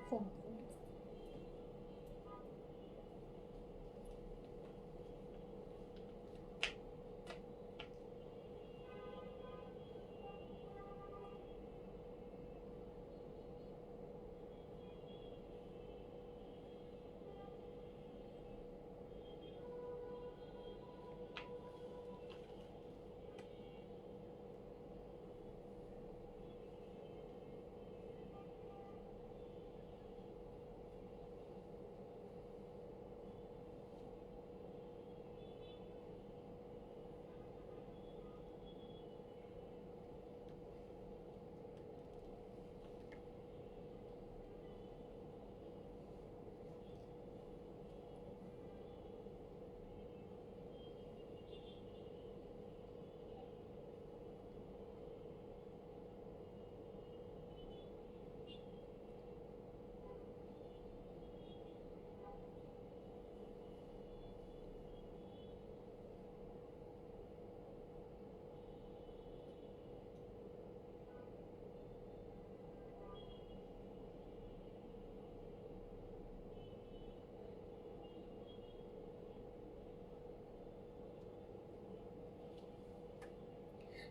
Phone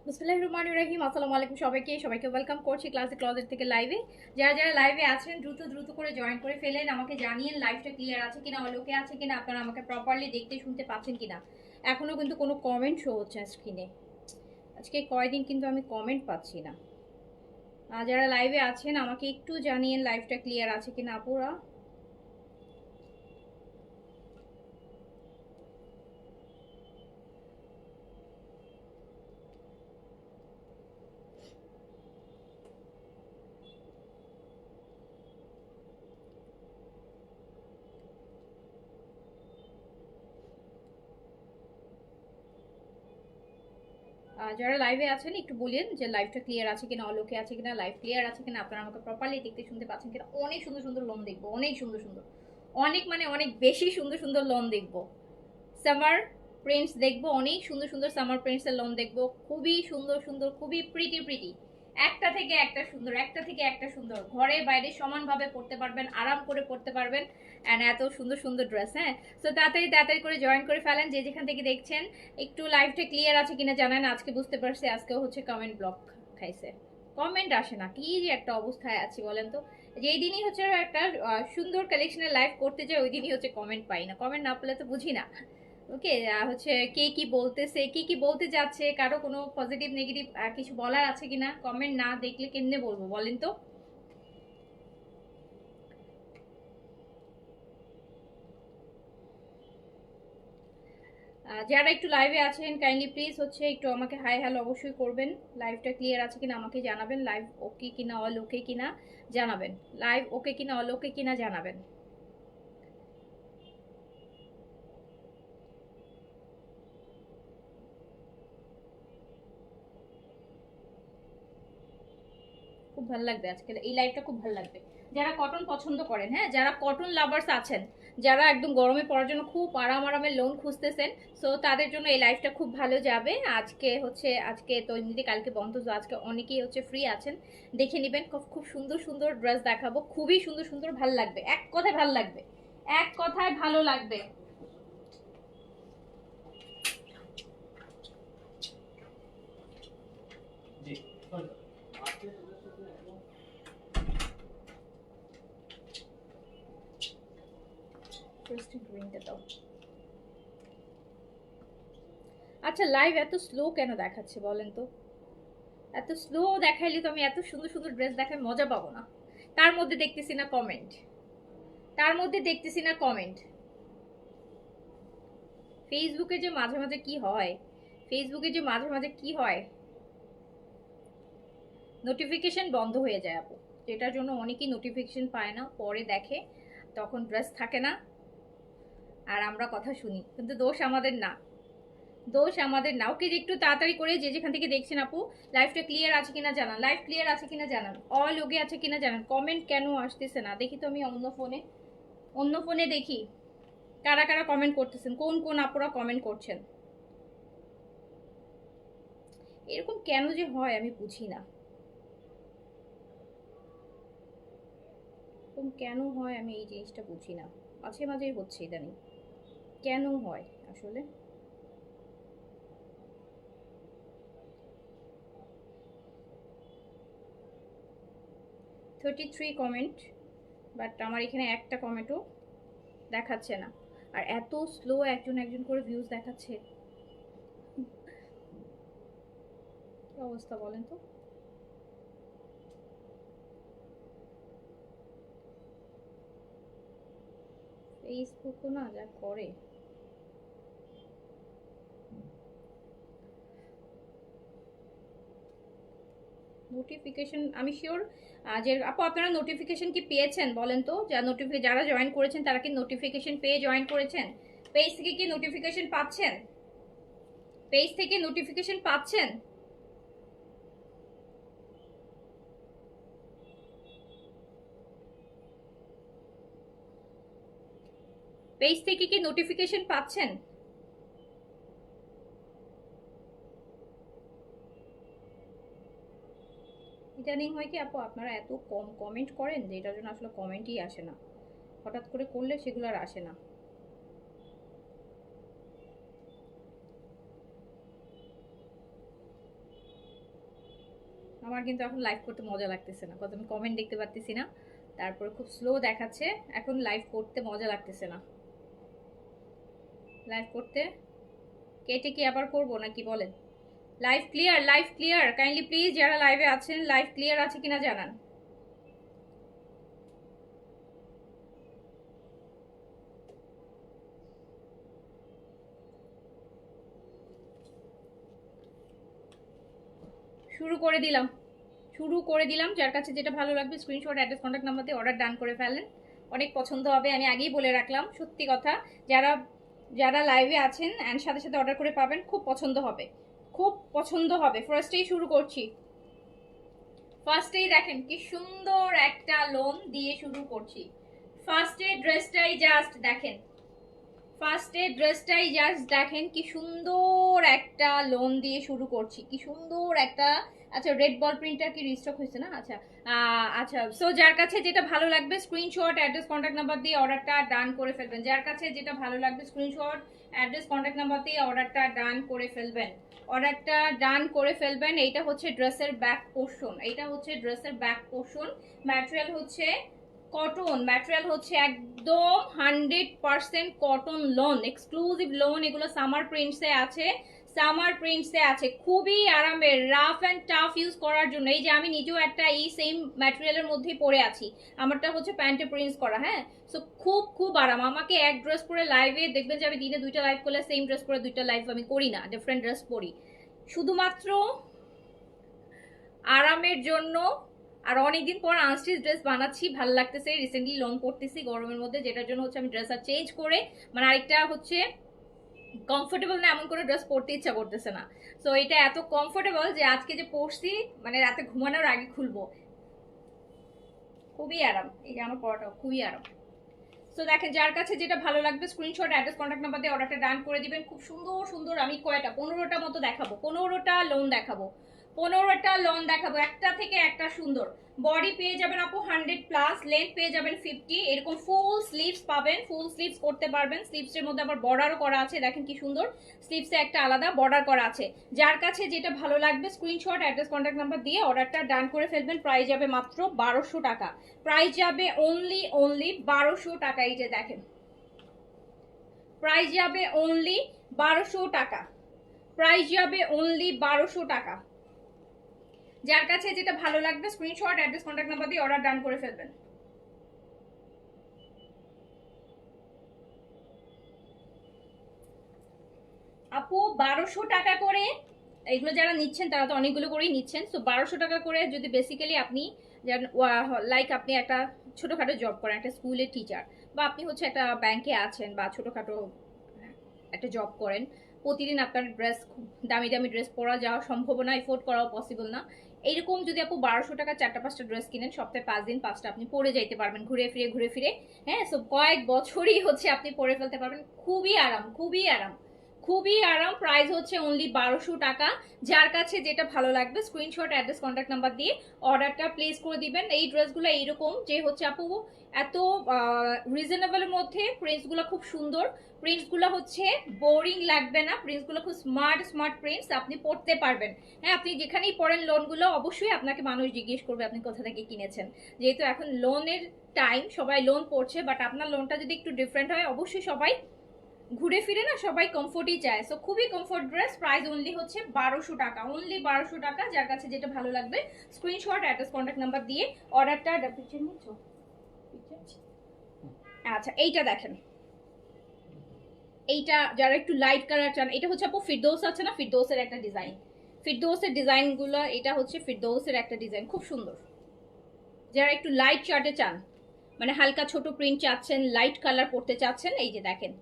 বিসমিল্লাহির রহমানির রহিম। আসসালামু আলাইকুম সবাইকে ওয়েলকাম করছি ক্লাসে ক্লজেট থেকে লাইভে। যারা যারা লাইভে আছেন দ্রুত দ্রুত করে জয়েন করে ফেলেন, আমাকে জানিয়েন লাইভটা ক্লিয়ার আছে কিনা, অলোকে আছে কিনা, আপনারা আমাকে প্রপারলি দেখতে শুনতে পাচ্ছেন কিনা। এখনো কিন্তু কোনো কমেন্ট শো হচ্ছে না স্ক্রিনে। আজকে কয়দিন কিন্তু আমি কমেন্ট পাচ্ছি না। যারা লাইভে আছেন আমাকে একটু জানিয়েন লাইভটা ক্লিয়ার আছে কিনা আপুরা। যারা লাইভে আছেন একটু বলেন যে লাইভটা ক্লিয়ার আছে কিনা, অলোকে আছে কিনা, লাইভ ক্লিয়ার আছে কিনা, আপনারা আমাকে প্রপারলি দেখতে শুনতে পাচ্ছেন কিনা। অনেক সুন্দর সুন্দর লোন দেখবো, অনেক সুন্দর সুন্দর, অনেক মানে অনেক বেশি সুন্দর সুন্দর লোন দেখবো। সামার প্রিন্টস দেখবো, অনেক সুন্দর সুন্দর সামার প্রিন্টসের লোন দেখবো। খুবই সুন্দর সুন্দর, খুবই প্রিটি প্রিটি, একটা থেকে একটা সুন্দর, একটা থেকে একটা সুন্দর, ঘরে বাইরে সমানভাবে পড়তে পারবেন, আরাম করে পড়তে পারবেন। অ্যান্ড এত সুন্দর সুন্দর ড্রেস। হ্যাঁ, তো তাড়াতাড়ি তাড়াতাড়ি করে জয়েন করে ফেলেন যে যেখান থেকে দেখছেন। একটু লাইভটা ক্লিয়ার আছে কিনা জানান। আজকে বুঝতে পারছি আজকেও হচ্ছে কমেন্ট ব্লক খাইছে, কমেন্ট আসে না। কি যে একটা অবস্থায় আছি বলেন তো। যেই দিনই হচ্ছে একটা সুন্দর কালেকশনের লাইভ করতে যাই ওই দিনই হচ্ছে কমেন্ট পাই না। কমেন্ট না পেলে তো বুঝি না। ওকে, হচ্ছে কে কি বলতেছে, কি কি বলতে যাচ্ছে, কারো কোনো পজিটিভ নেগেটিভ কিছু বলার আছে কিনা, কমেন্ট না দেখলে কেমনে বলবো বলেন তো। যারা একটু লাইভে আছেন কাইন্ডলি প্লিজ হচ্ছে একটু আমাকে হাই হ্যালো অবশ্যই করবেন। লাইভটা ক্লিয়ার আছে কিনা আমাকে জানাবেন, লাইভ ওকে কিনা অল ওকে কিনা জানাবেন, লাইভ ওকে কিনা অল ওকে কিনা জানাবেন। খুব ভালো লাগবে আজকে এই লাইভটা, খুব ভালো লাগবে। যারা কটন পছন্দ করেন, হ্যাঁ, যারা কটন লাভার্স আছেন, যারা একদম গরমে পড়ার জন্য খুব আরাম আরামের লোন খুঁজতেছেন, সো তাদের জন্য এই লাইভটা খুব ভালো যাবে। আজকে হচ্ছে আজকে তো এমনিতে কালকে বন্ধ, তো আজকে অনেকেই হচ্ছে ফ্রি আছেন, দেখে নেবেন। খুব খুব সুন্দর সুন্দর ড্রেস দেখাবো, খুবই সুন্দর সুন্দর, ভালো লাগবে, এক কথায় ভালো লাগবে, এক কথায় ভালো লাগবে। আচ্ছা, লাইভ এত স্লো কেন দেখাচ্ছে বলেন তো। এত স্লো দেখাইলে তো আমি এত সুন্দর সুন্দর ড্রেস দেখায় মজা পাবো না। তার মধ্যে দেখতেছি না কমেন্ট, তার মধ্যে দেখতেছি না কমেন্ট। ফেসবুকে যে মাঝে মাঝে কি হয়, ফেসবুকে যে মাঝে মাঝে কি হয়, নোটিফিকেশন বন্ধ হয়ে যায় আপু, যেটার জন্য অনেকেই নোটিফিকেশন পায় না, পরে দেখে, তখন ড্রেস থাকে না, আর আমরা কথা শুনি, কিন্তু দোষ আমাদের না, দোষ আমাদের না। ওকে, একটু তাড়াতাড়ি করে যে যেখান থেকে দেখছেন আপু লাইভটা ক্লিয়ার আছে কিনা জানান, লাইভ ক্লিয়ার আছে কিনা জানান, অল ওকে আছে কিনা জানান। কমেন্ট কেন আসতেছে না দেখি তো, আমি অন্য ফোনে, অন্য ফোনে দেখি কারা কারা কমেন্ট করতেছেন, কোন কোন আপুরা কমেন্ট করছেন। এরকম কেন যে হয় আমি বুঝি না। খুব এরকম কেন হয় আমি এই জিনিসটা বুঝি না, মাঝে মাঝেই হচ্ছে ইদানিং, কেন হয় আসলে? $33 কমেন্ট, বাট আমার এখানে একটা কমেন্টও দেখাচ্ছে না। আর এত স্লো একজন একজন করে ভিউজ দেখাচ্ছে, কি অবস্থা বলেন তো? ফেসবুকও না যা করে। নোটিফিকেশন আমি শিওর যে আপু আপনারা নোটিফিকেশন কি পেয়েছেন বলেন তো? যারা জয়েন করেছেন তারা কি নোটিফিকেশন পেয়ে জয়েন করেছেন? পেজ থেকে কি নোটিফিকেশন পাচ্ছেন? পেজ থেকে নোটিফিকেশন পাচ্ছেন? পেজ থেকে কি নোটিফিকেশন পাচ্ছেন? ইদানিং হয় কি আপু আপনারা এত কম কমেন্ট করেন যে এটার জন্য আসলে কমেন্টই আসে না, হঠাৎ করে করলে সেগুলো আর আসে না। আমার কিন্তু এখন লাইভ করতে মজা লাগতেছে না, কত আমি কমেন্ট দেখতে পারতেছি না, তারপরে খুব স্লো দেখাচ্ছে, এখন লাইভ করতে মজা লাগতেছে না। লাইভ করতে কেটে কি আবার করবো নাকি বলেন? Live clear, live clear, kindly please যারা লাইভে আছেন লাইভ ক্লিয়ার আছে কিনা জানান। শুরু করে দিলাম, শুরু করে দিলাম। যার কাছে যেটা ভালো লাগবে স্ক্রিনশট, অ্যাড্রেস, কন্ট্যাক্ট নাম্বার দিয়ে অর্ডার ডান করে ফেলেন, অনেক পছন্দ হবে। আমি আগেই বলে রাখলাম, সত্যি কথা, যারা যারা লাইভে আছেন অ্যান্ড সাথে সাথে অর্ডার করে পাবেন, খুব পছন্দ হবে, খুব পছন্দ হবে। ফার্স্টেই শুরু করছি, ফার্স্টেই দেখেন কি সুন্দর একটা লোন দিয়ে শুরু করছি। ফার্স্টে ড্রেসটাই জাস্ট দেখেন, ফার্স্টে ড্রেসটাই জাস্ট দেখেন কি সুন্দর একটা লোন দিয়ে শুরু করছি, কি সুন্দর একটা। আচ্ছা রেড বল প্রিন্টার কি রিস্টক হয়েছে না? আচ্ছা আচ্ছা, সো যার কাছে যেটা ভালো লাগবে স্ক্রিনশট, অ্যাড্রেস, কন্ট্যাক্ট নাম্বার দিয়ে অর্ডারটা ডান করে ফেলবেন। যার কাছে যেটা ভালো লাগবে স্ক্রিনশট, অ্যাড্রেস, কন্ট্যাক্ট নাম্বার দিয়ে অর্ডারটা ডান করে ফেলবেন, অর্ডারটা ডান করে ফেলবেন। এইটা হচ্ছে ড্রেসের ব্যাক পোর্শন, এইটা হচ্ছে ড্রেসের ব্যাক পোর্শন। ম্যাটেরিয়াল হচ্ছে কটন, ম্যাটেরিয়াল হচ্ছে একদম 100% কটন লোন, এক্সক্লুসিভ লোন। এগুলো সামার প্রিন্টসে আছে, সামার প্রিন্টসে আছে, খুবই আরামের, রাফ অ্যান্ড টাফ ইউজ করার জন্য। এই যে আমি নিজেও একটা এই সেম ম্যাটেরিয়ালের মধ্যেই পরে আছি, আমারটা হচ্ছে প্যান্টে প্রিন্টস করা। হ্যাঁ, সো খুব খুব আরাম। আমাকে এক ড্রেস পরে লাইভে দেখবেন যে আমি দিনে 2টা লাইভ করলে সেম ড্রেস পরে 2টা লাইভ আমি করি না, ডিফারেন্ট ড্রেস পরি, শুধুমাত্র আরামের জন্য। আর অনেকদিন পর আনস্টিচ ড্রেস বানাচ্ছি, ভালো লাগতেছে, রিসেন্টলি লং করতেছি গরমের মধ্যে, যেটার জন্য হচ্ছে আমি ড্রেস আর চেঞ্জ করে, মানে আরেকটা হচ্ছে কমফোর্টেবল না এমন করে ড্রেস পরতে ইচ্ছা করতেছে না। সো এটা এত কমফোর্টেবল যে আজকে যে পরছি, মানে রাতে ঘুমানোর আগে খুলবো, খুবই আরাম। এই যে আমার পরাটা খুবই আরাম। সো দেখেন যার কাছে যেটা ভালো লাগবে স্ক্রিনশট, অ্যাড্রেস, কন্ট্যাক্ট নাম্বার দিয়ে অর্ডারটা ডান করে দিবেন। খুব সুন্দর সুন্দর, আমি কয়টা 15টা মতো দেখাবো, 15টা লোন দেখাবো, 15টা লোন দেখাবো, একটা থেকে একটা সুন্দর। বডি পেয়ে যাবেন আপু 100+, লেন্থ পেয়ে যাবেন 50, এরকম ফুল স্লিভস পাবেন, ফুল স্লিভস করতে পারবেন। স্লিভসের মধ্যে আবার বর্ডারও করা আছে, দেখেন কি সুন্দর, স্লিভসে একটা আলাদা বর্ডার করা আছে। যার কাছে যেটা ভালো লাগবে স্ক্রিনশট, অ্যাড্রেস, কন্ট্যাক্ট নাম্বার দিয়ে অর্ডারটা ডান করে ফেলবেন। প্রাইস যাবে মাত্র 1200 টাকা, প্রাইস যাবে অনলি 1200 টাকা। এই যে দেখেন, প্রাইস যাবে অনলি 1200 টাকা, প্রাইস যাবে অনলি 1200 টাকা। যার কাছে যেটা ভালো লাগবে স্ক্রিনশট, অ্যাড্রেস, কন্ট্যাক্ট নাম্বার দিয়ে অর্ডার ডান করে ফেলবেন। আপু 1200 টাকা করে, এগুলো যারা নিচ্ছেন তারা তো অনেকগুলো করেই নিচ্ছেন, তো 1200 টাকা করে যদি বেসিক্যালি আপনি লাইক আপনি একটা ছোটোখাটো জব করেন, একটা স্কুলের টিচার, বা আপনি হচ্ছে একটা ব্যাংকে আছেন, বা ছোটোখাটো একটা জব করেন, প্রতিদিন আপনার ড্রেস, দামি দামি ড্রেস পরা যাওয়া সম্ভব না, এফোর্ড করাও পসিবল না। এইরকম যদি আপু 1200 টাকা 4টা 5টা ড্রেস কিনেন, সপ্তাহে 5 দিন 5টা আপনি পরে যাইতে পারবেন, ঘুরে ফিরে হ্যাঁ। সো কয়েক বছরই হচ্ছে আপনি পরে ফেলতে পারবেন, খুবই আরাম, খুবই আরাম, খুবই আরাম, প্রাইস হচ্ছে অনলি 1200 টাকা। যার কাছে যেটা ভালো লাগবে স্ক্রিনশট, অ্যাড্রেস, কন্ট্যাক্ট নাম্বার দিয়ে অর্ডারটা প্লেস করে দিবেন। এই ড্রেসগুলো এইরকম যে হচ্ছে আপু এত রিজনেবলের মধ্যে, প্রিন্টসগুলো খুব সুন্দর, প্রিন্টসগুলো হচ্ছে বোরিং লাগবে না, প্রিন্টসগুলো খুব স্মার্ট স্মার্ট প্রিন্টস, আপনি পড়তে পারবেন। হ্যাঁ, আপনি যেখানেই পড়েন লোনগুলো অবশ্যই আপনাকে মানুষ জিজ্ঞেস করবে আপনি কোথা থেকে কিনেছেন, যেহেতু এখন লোনের টাইম, সবাই লোন পড়ছে, বাট আপনার লোনটা যদি একটু ডিফারেন্ট হয় অবশ্যই সবাই ঘুরে ফিরে না সবাই কমফোর্টই চায়। সো খুবই কমফোর্ট ড্রেস, প্রাইস অনলি হচ্ছে 1200 টাকা, অনলি 1200 টাকা। যার কাছে যেটা ভালো লাগবে স্ক্রিনশট, অ্যাড্রেস, কন্ট্যাক্ট নাম্বার দিয়ে অর্ডারটা পিকচার নিচ্ছ। আচ্ছা এইটা দেখেন, এইটা যারা একটু লাইট কালার চান, এটা হচ্ছে আপু ফিরদৌস আছে না, ফিরদৌসের একটা ডিজাইন, ফিরদৌসের ডিজাইনগুলো, এটা হচ্ছে ফিরদৌসের একটা ডিজাইন, খুব সুন্দর। যারা একটু লাইট চার্টে চান, মানে হালকা ছোট প্রিন্ট চাচ্ছেন, লাইট কালার পড়তে চাচ্ছেন, এই যে দেখেন,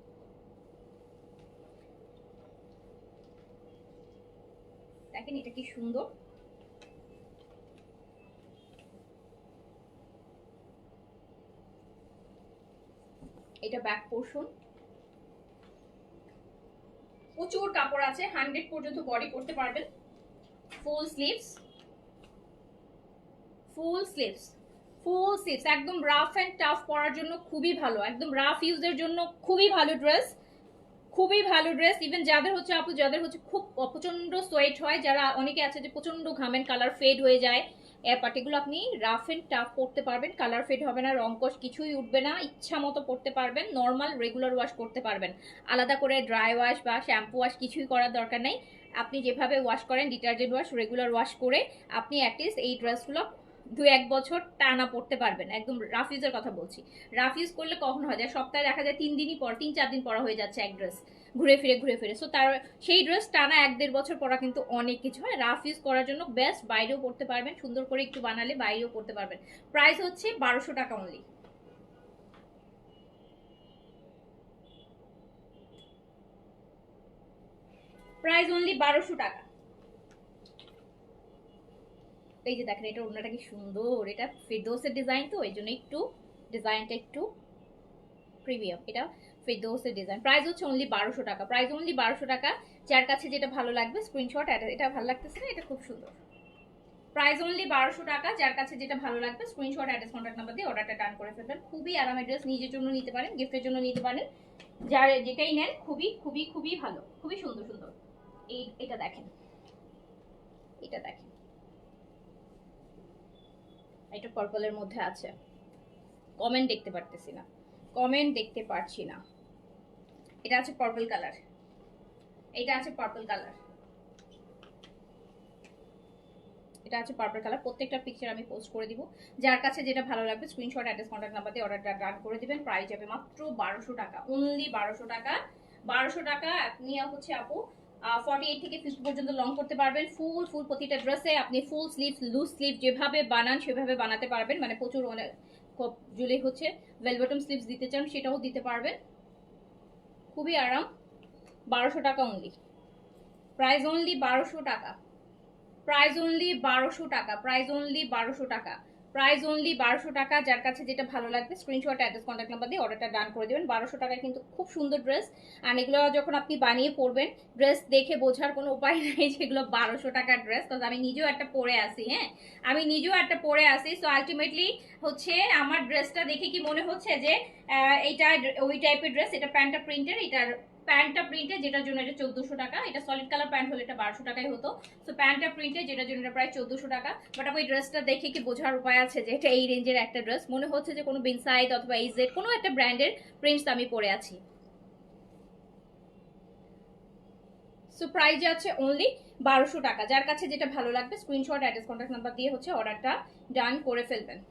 দেখেন এটা কি সুন্দর। এটা ব্যাক পোর্শন, প্রচুর কাপড় আছে, 100 পর্যন্ত বডি করতে পারবেন। ফুল স্লিভস, ফুল স্লিভস, ফুল স্লিভস, একদম রাফ এন্ড টাফ পরার জন্য খুবই ভালো, একদম রাফ ইউজের জন্য খুবই ভালো ড্রেস, খুবই ভালো ড্রেস। ইভেন যাদের হচ্ছে আপু, যাদের হচ্ছে খুব প্রচন্ড সোয়েট হয়, যারা অনেকে আছে যে প্রচন্ড ঘামেন, কালার ফেড হয়ে যায়, পার্টিগুলো আপনি রাফ এন্ড টাফ পরতে পারবেন, কালার ফেড হবে না, রংকশ কিছুই উঠবে না, ইচ্ছা মতো পরতে পারবেন, নর্মাল রেগুলার ওয়াশ করতে পারবেন, আলাদা করে ড্রাই ওয়াশ বা শ্যাম্পু ওয়াশ কিছুই করার দরকার নেই। আপনি যেভাবে ওয়াশ করেন ডিটারজেন্ট ওয়াশ, রেগুলার ওয়াশ করে আপনি অ্যাটলিস্ট এই ড্রেসগুলো 2-1 বছর টানা পড়তে পারবেন। একদম রাফ ইউজের কথা বলছি, রাফ ইউজ করলে কখন হয় যায় সপ্তাহে দেখা যায় 3 দিনই পর, 3-4 দিন পরা হয়ে যাচ্ছে এক ড্রেস, ঘুরে ফিরে ঘুরে ফিরে। সো তার সেই ড্রেস টানা 1-1.5 বছর পরা কিন্তু অনেক কিছু হয়। রাফ ইউজ করার জন্য বেস্ট, বাইরেও পড়তে পারবেন, সুন্দর করে একটু বানালে বাইরেও পড়তে পারবেন। প্রাইস হচ্ছে 1200 টাকা অনলি, প্রাইস অনলি 1200 টাকা। এই যে দেখেন এটা ওড়নাটা কি সুন্দর, এটা ফিরদৌসের ডিজাইন, তো এই জন্য একটু ডিজাইনটা একটু প্রিমিয়াম, এটা ফিরদৌসের ডিজাইন। প্রাইস হচ্ছে অনলি 1200 টাকা, প্রাইস অনলি 1200 টাকা। যার কাছে যেটা ভালো লাগবে স্ক্রিনশট, এটা ভালো লাগতেছে না, এটা খুব সুন্দর, প্রাইস অনলি 1200 টাকা। যার কাছে যেটা ভালো লাগবে স্ক্রিনশট, অ্যাড্রেস, কন্ট্যাক্ট নাম্বার দিয়ে অর্ডারটা ডান করে ফেলবেন। খুবই আরামের ড্রেস, নিজের জন্য নিতে পারেন, গিফটের জন্য নিতে পারেন, যার যেটাই নেন খুবই খুবই খুবই ভালো, খুবই সুন্দর সুন্দর। এটা দেখেন, এটা দেখেন, এটা পার্পলের মধ্যে আছে, কমেন্ট দেখতে পারতেছি না, কমেন্ট দেখতে পারছি না। এটা আছে পার্পল কালার, এটা আছে পার্পল কালার, এটা আছে পার্পল কালার। প্রত্যেকটা পিকচার আমি পোস্ট করে দিব। যার কাছে যেটা ভালো লাগবে স্ক্রিনশট, অ্যাড্রেস, কন্ট্যাক্ট নাম্বার দিয়ে অর্ডারটা ডান করে দিবেন। প্রাইস যাবে মাত্র 1200 টাকা, অনলি 1200 টাকা, 1200 টাকা। আপনি হচ্ছে আপু 48 থেকে 50 পর্যন্ত লং করতে পারবেন। ফুল ফুল প্রতিটা ড্রেসে আপনি ফুল স্লিভ, লুজ স্লিভ যেভাবে বানান সেভাবে বানাতে পারবেন, মানে প্রচুর অনেক জুলে হচ্ছে ভেলভেটম স্লিভস দিতে চান সেটাও দিতে পারবেন, খুবই আরাম। 1200 টাকা অনলি, প্রাইস অনলি 1200 টাকা, প্রাইস অনলি 1200 টাকা, প্রাইস অনলি 1200 টাকা, প্রাইস অনলি 1200 টাকা। যার কাছে যেটা ভালো লাগবে স্ক্রিনশট, অ্যাড্রেস, কন্ট্যাক্ট নাম্বার দিয়ে অর্ডারটা ডান করে দেবেন। 1200 টাকায় কিন্তু খুব সুন্দর ড্রেস, আর এগুলো যখন আপনি বানিয়ে পরবেন ড্রেস দেখে বোঝার কোনো উপায় নেই যেগুলো 1200 টাকার ড্রেস, কারণ আমি নিজেও একটা পরে আসি, হ্যাঁ আমি নিজেও একটা পরে আসি। সো আলটিমেটলি হচ্ছে আমার ড্রেসটা দেখে কি মনে হচ্ছে যে এইটা ওই টাইপের ড্রেস, এটা প্যান্টটা প্রিন্টের, এটার প্যান্টটা প্রিন্টে যেটার জন্য এটা 1400 টাকা, এটা সলিড কালার প্যান্ট হলে এটা 1200 টাকাই হতো। সো প্যান্টটা প্রিন্টে যেটার জন্য এটা প্রায় 1400 টাকা। বাট আমি ড্রেসটা দেখে কি বোঝার উপায় আছে যে এটা এই রেঞ্জের একটা ড্রেস, মনে হচ্ছে যে কোনো বিনসাইড অথবা এইজেড কোনো একটা ব্র্যান্ডের প্রিন্টস আমি পরে আছি। সো প্রাইস আছে অনলি 1200 টাকা। যার কাছে যেটা ভালো লাগবে স্ক্রিনশট, অ্যাড্রেস, কন্ট্যাক্ট নাম্বার দিয়ে হচ্ছে অর্ডারটা ডান করে ফেলবেন।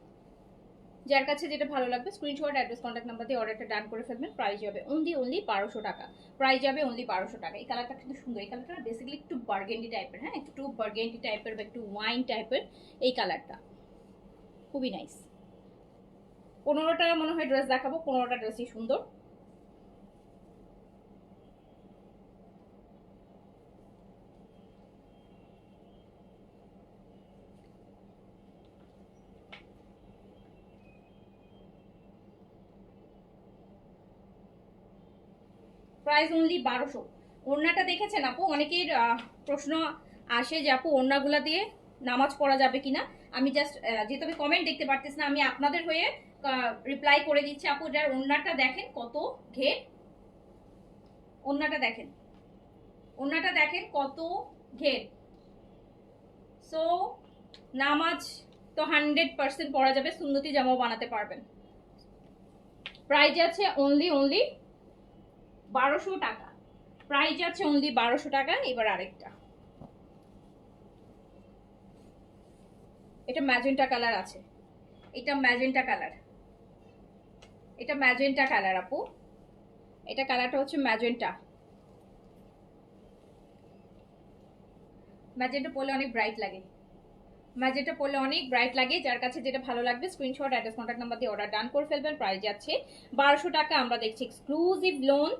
যার কাছে যেটা ভালো লাগবে স্ক্রিনশট, অ্যাড্রেস, কন্ট্যাক্ট নাম্বার দিয়ে অর্ডারটা ডান করে ফেলবেন। প্রাইস যাবে অনলি 1200 টাকা, প্রাইস যাবে অনলি 1200 টাকা। এই কালারটা কিন্তু সুন্দর, এই কালারটা বেসিক্যালি একটু বার্গেন্ডি টাইপের, হ্যাঁ একটু বার্গেন্ডি টাইপের বা একটু ওয়াইন টাইপের, এই কালারটা খুবই নাইস। 15টা মনে হয় ড্রেস দেখাবো, 15টা ড্রেসই সুন্দর। প্রাইস অনলি 1200, ওড়নাটা দেখেছেন আপু, অনেকের প্রশ্ন আসে যে আপু ওড়নাগুলা দিয়ে নামাজ পড়া যাবে কিনা। আমি জাস্ট যেহেতু আমি কমেন্ট দেখতে পারতেছি না, আমি আপনাদের হয়ে রিপ্লাই করে দিচ্ছি। আপু যার ওড়নাটা দেখেন কত ঘের, ওড়নাটা দেখেন, ওড়নাটা দেখেন কত ঘের। সো নামাজ তো 100% পড়া যাবে, সুন্নতি জামাও বানাতে পারবেন। প্রাইস আছে অনলি 1200 টাকা। প্রাইস আছে অনলি 1200 টাকা। এবার আরেকটা, এটা ম্যাজেন্টা কালার আছে, এটা ম্যাজেন্টা কালার, এটা ম্যাজেন্টা কালার আপু, এটা কালারটা হচ্ছে ম্যাজেন্টা। ম্যাজেন্টা পরলে অনেক ব্রাইট লাগে, ম্যাজেন্টা পরলে অনেক ব্রাইট লাগে। যার কাছে যেটা ভালো লাগবে স্ক্রিনশট, অ্যাড্রেস, কন্ট্যাক্ট নাম্বার দিয়ে অর্ডার ডান করে ফেলবেন। প্রাইস যাচ্ছে 1200 টাকা। আমরা দেখছি এক্সক্লুসিভ লোন,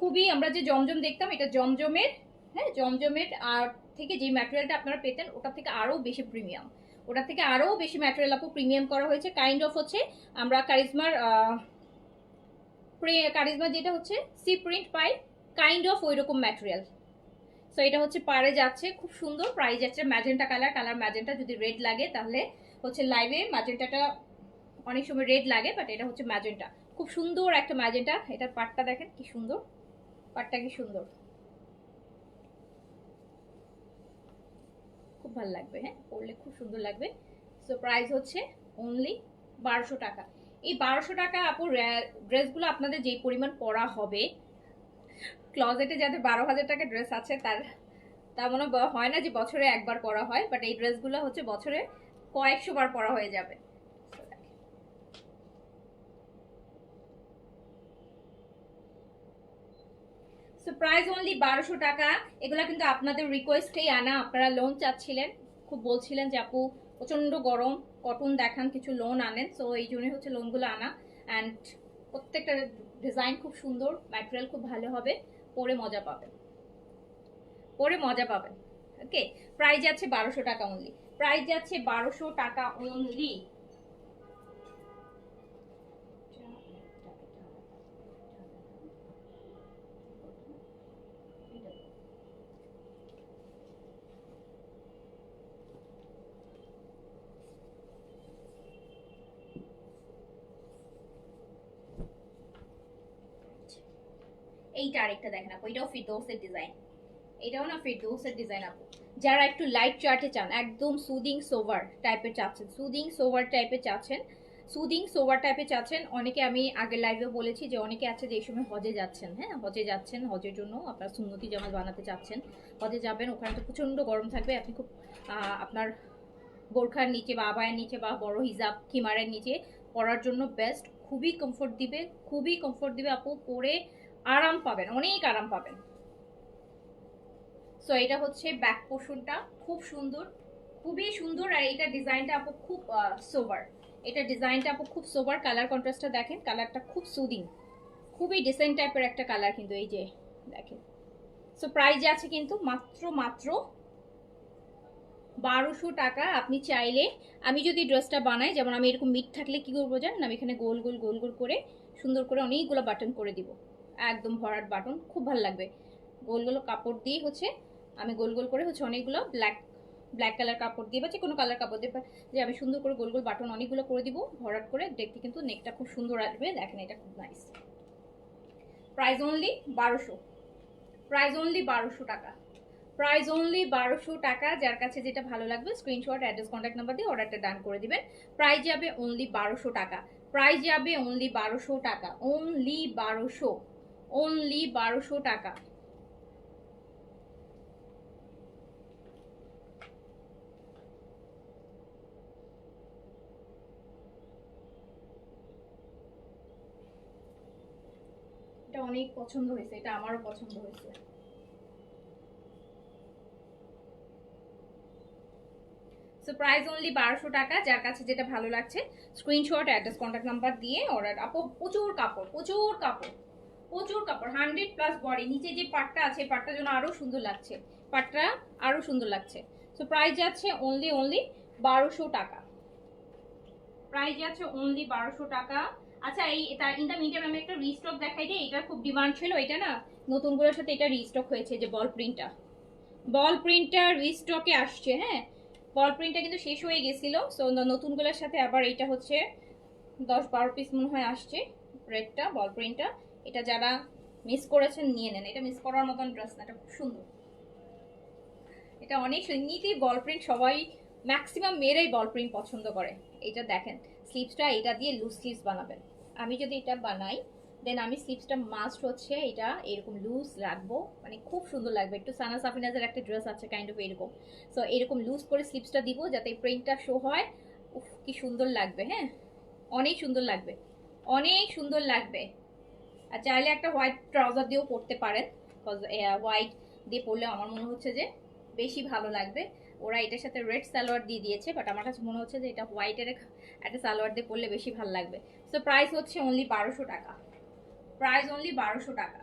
খুবই, আমরা যে জমজম দেখতাম, এটা জমজমের, হ্যাঁ জমজমের আর থেকে যে ম্যাটেরিয়ালটা আপনারা পেতেন ওটা থেকে আরও বেশি প্রিমিয়াম, ওটা থেকে আরও বেশি ম্যাটেরিয়াল আপু প্রিমিয়াম করা হয়েছে। কাইন্ড অফ হচ্ছে আমরা কারিজমার যেটা হচ্ছে সি প্রিন্ট পাই, কাইন্ড অফ ওই রকম ম্যাটেরিয়াল। সো এটা হচ্ছে পারে যাচ্ছে, খুব সুন্দর। প্রাইস যাচ্ছে ম্যাজেন্টা কালার, কালার ম্যাজেন্টা। যদি রেড লাগে তাহলে হচ্ছে লাইভে ম্যাজেন্টাটা অনেক সময় রেড লাগে, বাট এটা হচ্ছে ম্যাজেন্টা, খুব সুন্দর একটা ম্যাজেন্টা। এটার পাটটা দেখেন কি সুন্দর, পাটটা কি সুন্দর, খুব ভালো লাগবে, হ্যাঁ পরলে খুব সুন্দর লাগবে। সো প্রাইস হচ্ছে অনলি 1200 টাকা। এই 1200 টাকা আপু ড্রেসগুলো আপনাদের যেই পরিমাণ পরা হবে, ক্লজেটে যাদের 12,000 টাকা ড্রেস আছে তার মনে হয় না যে বছরে একবার পরা হয়, বাট এই ড্রেসগুলো হচ্ছে বছরে কয়েকশো বার পরা হয়ে যাবে। সো প্রাইস অনলি 1200 টাকা। এগুলা কিন্তু আপনাদের রিকোয়েস্টেই আনা, আপনারা লোন চাচ্ছিলেন, খুব বলছিলেন যে আপু প্রচন্ড গরম, কটন দেখান, কিছু লোন আনেন। সো এই জন্যই হচ্ছে লোনগুলো আনা। অ্যান্ড প্রত্যেকটা ডিজাইন খুব সুন্দর, ম্যাটেরিয়াল খুব ভালো হবে, পরে মজা পাবেন, পরে মজা পাবেন। ওকে, প্রাইস যাচ্ছে 1200 টাকা অনলি, প্রাইস যাচ্ছে 1200 টাকা অনলি। এইটা আরেকটা দেখেন আপু, এটাও ফিরদৌসের ডিজাইন, এটাও না ফিরদৌসের ডিজাইন আপু। যারা একটু লাইট চার্টে চান, একদম সুদিং সোভার টাইপের চাচ্ছেন, সুদিং সোভার টাইপের চাচ্ছেন, সুদিং সোভার টাইপের চাচ্ছেন। অনেকে, আমি আগের লাইভেও বলেছি যে অনেকে আছে যে এই সময় হজে যাচ্ছেন, হ্যাঁ হজে যাচ্ছেন, হজের জন্য আপনার সুন্নতি জামাত বানাতে চাচ্ছেন, হজে যাবেন, ওখানে তো প্রচণ্ড গরম থাকবে, আপনি খুব আপনার বোরখার নিচে বা আবায়ের নিচে বা বড় হিজাব খিমারের নিচে পরার জন্য বেস্ট, খুবই কমফোর্ট দিবে, খুবই কমফোর্ট দিবে আপু, পরে আরাম পাবেন, অনেক আরাম পাবেন। সো এটা হচ্ছে ব্যাক পোর্শনটা, খুব সুন্দর, খুবই সুন্দর। আর এটা ডিজাইনটা আপু খুব সোবার, এটা ডিজাইনটা আপু খুব সোবার। কালার কন্ট্রাস্টটা দেখেন, কালারটা খুব সুদিং, খুবই ডিসেন্ট টাইপের একটা কালার কিন্তু, এই যে দেখেন। সো প্রাইস আছে কিন্তু মাত্র মাত্র 1200 টাকা। আপনি চাইলে, আমি যদি ড্রেসটা বানাই, যেমন আমি এরকম মিট থাকলে কি করবো জানেন, আমি এখানে গোল গোল গোল গোল করে সুন্দর করে অনেকগুলো বাটন করে দিব, একদম ভরাট বাটন, খুব ভালো লাগবে। গোল গোল কাপড় দিয়ে হচ্ছে আমি গোল গোল করে হচ্ছে অনেকগুলো ব্ল্যাক কালার কাপড় দিয়ে বা যে কোনো কালার কাপড় দিয়ে যে আমি সুন্দর করে গোল গোল বাটন অনেকগুলো করে দিব, ভরাট করে, দেখতে কিন্তু নেকটা খুব সুন্দর আসবে। দেখেন এটা খুব nice. Price only 1200, price only 1200 টাকা, প্রাইস অনলি 1200 টাকা। যার কাছে যেটা ভালো লাগবে স্ক্রিনশট, অ্যাড্রেস, কন্ট্যাক্ট নাম্বার দিয়ে অর্ডারটা ডান করে দিবেন। প্রাইস যাবে অনলি 1200 টাকা, প্রাইস যাবে অনলি 1200 টাকা, অনলি 1200, অনলি 1200 টাকা। এটা অনেক পছন্দ হয়েছে, এটা আমারও পছন্দ হয়েছে। সো প্রাইস অনলি 1200 টাকা। যার কাছে যেটা ভালো লাগছে স্ক্রিনশট, অ্যাড্রেস, কন্ট্যাক্ট নাম্বার দিয়ে অর্ডার। আপু প্রচুর কাপড়, প্রচুর কাপড়, প্রচুর কাপড়, 100+ বডি। নিচে যে পাটটা আছে, পাটটার জন্য আরো সুন্দর লাগছে, পাটটা আরো সুন্দর লাগছে। সো প্রাইস যাচ্ছে অনলি 1200 টাকা। প্রাইস আছে অনলি 1200 টাকা। আচ্ছা এই এটা ইন দ্য মিডিয়াম আমি একটা রিস্টক দেখাই দিই, এটা খুব ডিমান্ড ছিল, এটা না নতুনগুলোর সাথে এটা রিস্টক হয়েছে, যে বল প্রিন্টটা রিস্টকে আসছে। হ্যাঁ, বল প্রিন্টটা কিন্তু শেষ হয়ে গেছিল, সো নতুনগুলোর সাথে আবার এটা হচ্ছে 10-12 পিস মনে হয় আসছে রেডটা, বল প্রিন্টটা। এটা যারা মিস করেছেন নিয়ে নেন, এটা মিস করার মতন ড্রেস না, এটা খুব সুন্দর। এটা অনেক এমনিতেই বল প্রিন্ট সবাই ম্যাক্সিমাম মেয়েরাই বল প্রিন্ট পছন্দ করে। এটা দেখেন স্লিভসটা এটা দিয়ে লুজ স্লিভস বানাবেন। আমি যদি এটা বানাই দেন আমি স্লিভসটা মাস্ট হচ্ছে এটা এরকম লুজ রাখবো, মানে খুব সুন্দর লাগবে। একটু সানা সাফিনাজের একটা ড্রেস আছে কাইন্ড অফ এরকম, সো এরকম লুজ করে স্লিভসটা দিব যাতে প্রিন্টটা শো হয়। উফ কি সুন্দর লাগবে, হ্যাঁ অনেক সুন্দর লাগবে, অনেক সুন্দর লাগবে। আর চাইলে একটা হোয়াইট ট্রাউজার দিয়েও পরতে পারেন, হোয়াইট দিয়ে পরলে আমার মনে হচ্ছে যে বেশি ভালো লাগবে। ওরা এটার সাথে রেড সালোয়ার দিয়ে দিয়েছে, বাট আমার কাছে মনে হচ্ছে যে এটা হোয়াইটের একটা সালোয়ার দিয়ে পরলে বেশি ভালো লাগবে। সো প্রাইস হচ্ছে অনলি 1200 টাকা, প্রাইস অনলি 1200 টাকা,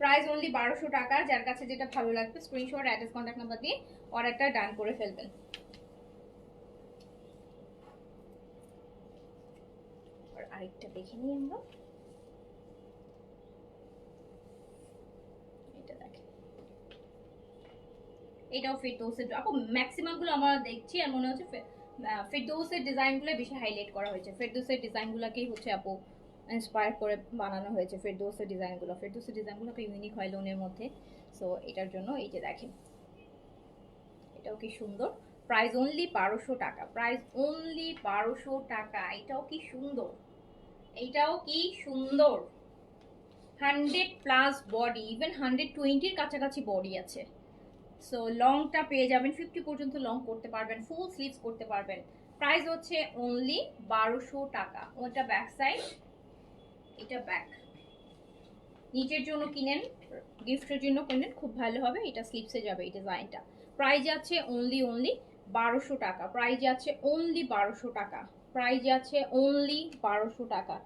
প্রাইস অনলি 1200 টাকা। যার কাছে যেটা ভালো লাগবে স্ক্রিনশট অ্যাড্রেস কন্ট্যাক্ট নাম্বার দিয়ে অর্ডারটা ডান করে ফেলবেন। আরেকটা দেখে নিই আমরা, এটা দেখেন এটাও ফিরদৌসের, আপু ম্যাক্সিমাম গুলো আমরা দেখছি আর মনে হচ্ছে ফিরদৌসের ডিজাইনগুলো বেশি হাইলাইট করা হয়েছে, ফিরদৌসের ডিজাইনগুলোকেই হচ্ছে আপু ইন্সপায়ার করে বানানো হয়েছে। ফিরদৌসের ডিজাইনগুলো তো ইউনিক হয় লোনের মধ্যে, সো এটার জন্য এই যে দেখেন এটাও কি সুন্দর। প্রাইস অনলি 1200 টাকা, প্রাইস অনলি 1200 টাকা। এটাও কি সুন্দর, এইটাও কি সুন্দর। 100+ বডি, ইভেন 120-র কাছাকাছি বডি আছে। সো লংটা পেয়ে যাবেন 50 পর্যন্ত লং করতে পারবেন, ফুল স্লিভস করতে পারবেন। প্রাইস হচ্ছে অনলি 1200 টাকা। ওটা ব্যাক সাইড, এটা ব্যাক। নিচের জন্য কিনেন, গিফটের জন্য কিনেন, খুব ভালো হবে। এটা স্লিভসে যাবে এই ডিজাইনটা। প্রাইস আছে অনলি 1200 টাকা, প্রাইস আছে অনলি 1200 টাকা, প্রাইস আছে অনলি 1200 টাকা,